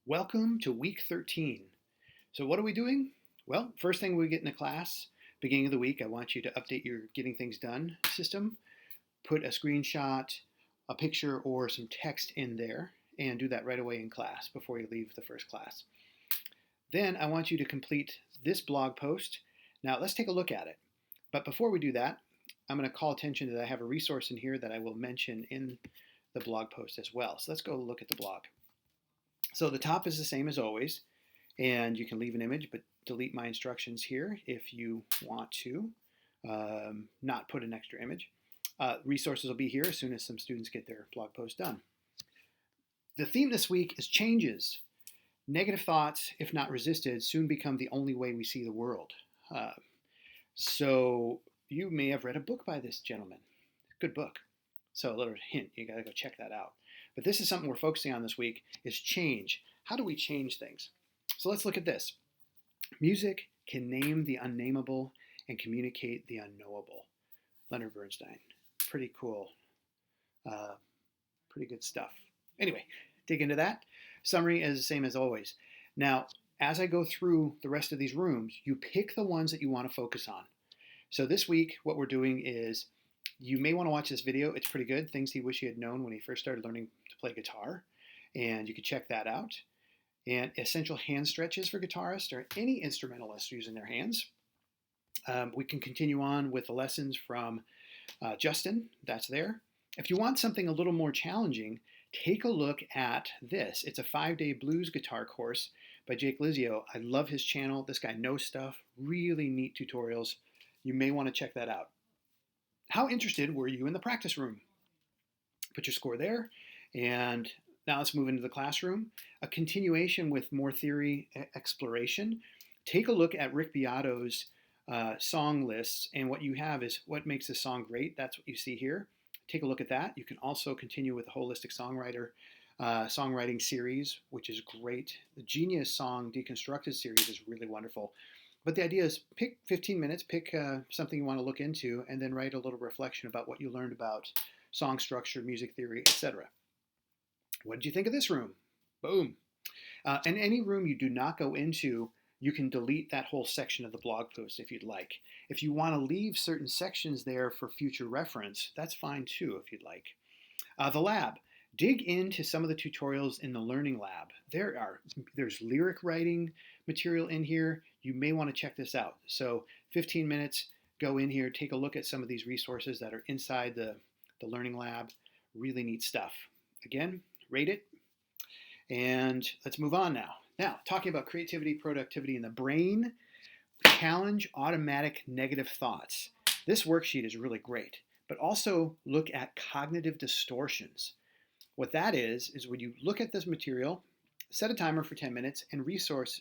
Welcome to week 13. So, what are we doing? Well, first thing we get into class, beginning of the week, I want you to update your getting things done system, put a screenshot, a picture, or some text in there, and do that right away in class before you leave the first class. Then I want you to complete this blog post. Now, let's take a look at it. But before we do that, I'm going to call attention that I have a resource in here that I will mention in the blog post as well. So, let's go look at the blog. So the top is the same as always, and you can leave an image, but delete my instructions here if you want to not put an extra image. Resources will be here as soon as some students get their blog post done. The theme this week is changes. Negative thoughts, if not resisted, soon become the only way we see the world. So you may have read a book by this gentleman. Good book. So a little hint, you got to go check that out. But this is something we're focusing on this week, is change. How do we change things? So let's look at this. Music can name the unnameable and communicate the unknowable. Leonard Bernstein. Pretty cool. Pretty good stuff. Anyway, dig into that. Summary is the same as always. Now, as I go through the rest of these rooms, you pick the ones that you want to focus on. So this week, what we're doing is, you may want to watch this video. It's pretty good. Things he wished he had known when he first started learning to play guitar. And you can check that out. And essential hand stretches for guitarists or any instrumentalist using their hands. We can continue on with the lessons from Justin. That's there. If you want something a little more challenging, take a look at this. It's a 5-day blues guitar course by Jake Lizio. I love his channel. This guy knows stuff. Really neat tutorials. You may want to check that out. How interested were you in the practice room? Put your score there. And now let's move into the classroom. A continuation with more theory exploration. Take a look at Rick Beato's song lists, and what you have is what makes a song great. That's what you see here. Take a look at that. You can also continue with the Holistic Songwriting series, which is great. The Genius Song Deconstructed series is really wonderful. But the idea is pick 15 minutes, pick something you want to look into, and then write a little reflection about what you learned about song structure, music theory, etc. What did you think of this room? Boom. And any room you do not go into, you can delete that whole section of the blog post if you'd like. If you want to leave certain sections there for future reference, that's fine too if you'd like. The lab. Dig into some of the tutorials in the Learning Lab. There's lyric writing material in here. You may want to check this out. So 15 minutes, go in here, take a look at some of these resources that are inside the Learning Lab. Really neat stuff. Again, rate it. And let's move on now. Now, talking about creativity, productivity, and the brain, challenge automatic negative thoughts. This worksheet is really great, but also look at cognitive distortions. What that is when you look at this material, set a timer for 10 minutes and research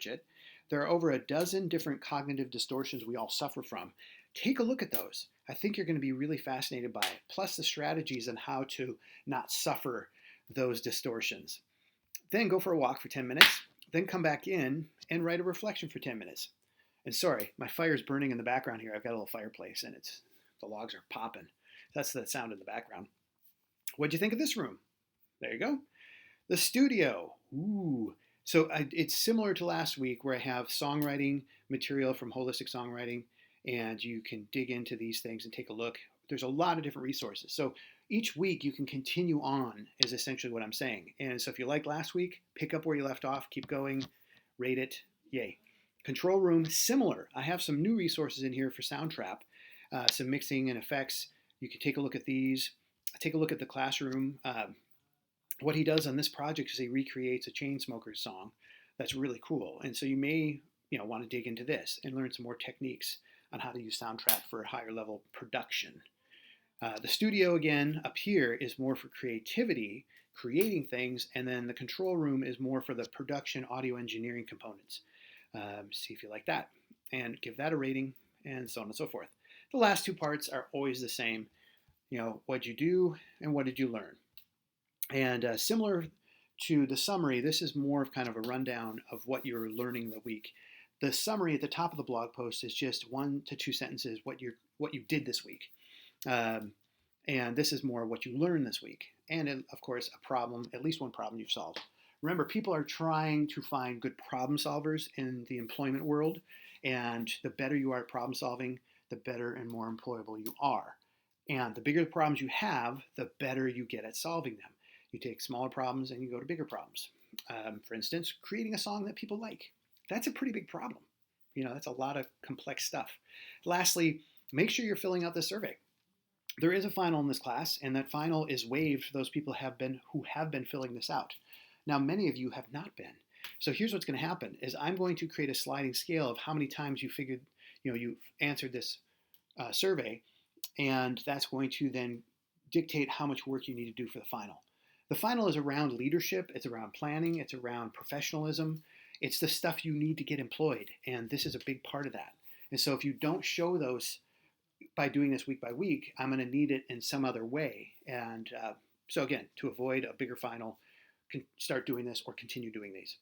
it. There are over a dozen different cognitive distortions we all suffer from. Take a look at those. I think you're going to be really fascinated by it, plus the strategies on how to not suffer those distortions. Then go for a walk for 10 minutes, then come back in and write a reflection for 10 minutes. And sorry, my fire's burning in the background here. I've got a little fireplace and the logs are popping. That's the sound in the background. What'd you think of this room? There you go. The studio. Ooh. So it's similar to last week where I have songwriting material from Holistic Songwriting, and you can dig into these things and take a look. There's a lot of different resources. So each week you can continue on is essentially what I'm saying. And so if you liked last week, pick up where you left off, keep going, rate it, yay. Control room, similar. I have some new resources in here for Soundtrap, some mixing and effects. You can take a look at these. Take a look at the classroom. What he does on this project is he recreates a Chainsmokers song. That's really cool. And so you may want to dig into this and learn some more techniques on how to use Soundtrap for a higher level production. The studio, again, up here is more for creativity, creating things, and then the control room is more for the production audio engineering components. See if you like that, and give that a rating, and so on and so forth. The last two parts are always the same. What'd you do and what did you learn? And similar to the summary, this is more of kind of a rundown of what you're learning the week. The summary at the top of the blog post is just 1 to 2 sentences, what you did this week. And this is more what you learned this week. And of course, a problem, at least one problem you've solved. Remember, people are trying to find good problem solvers in the employment world, and the better you are at problem solving, the better and more employable you are. And the bigger the problems you have, the better you get at solving them. You take smaller problems and you go to bigger problems. For instance, creating a song that people like. That's a pretty big problem. That's a lot of complex stuff. Lastly, make sure you're filling out this survey. There is a final in this class, and that final is waived for those people who have been filling this out. Now, many of you have not been. So here's what's going to happen: is I'm going to create a sliding scale of how many times you've answered this survey, and that's going to then dictate how much work you need to do for the final. The final is around leadership, it's around planning, it's around professionalism. It's the stuff you need to get employed, and this is a big part of that. And so if you don't show those by doing this week by week, I'm going to need it in some other way. And so again, to avoid a bigger final, start doing this or continue doing these.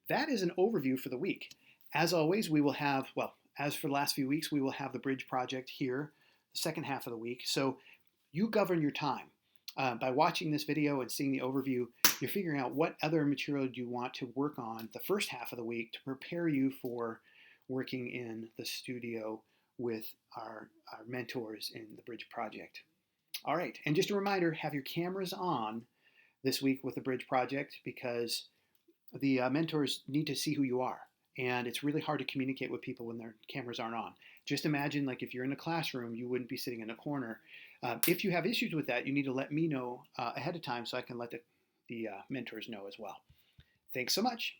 That is an overview for the week. As always, we will have, as for the last few weeks, we will have the Bridge Project here, the second half of the week. So you govern your time. By watching this video and seeing the overview, you're figuring out what other material do you want to work on the first half of the week to prepare you for working in the studio with our mentors in the Bridge Project. All right, and just a reminder, have your cameras on this week with the Bridge Project, because the mentors need to see who you are. And it's really hard to communicate with people when their cameras aren't on. Just imagine, like, if you're in a classroom, you wouldn't be sitting in a corner. If you have issues with that, you need to let me know ahead of time so I can let the mentors know as well. Thanks so much.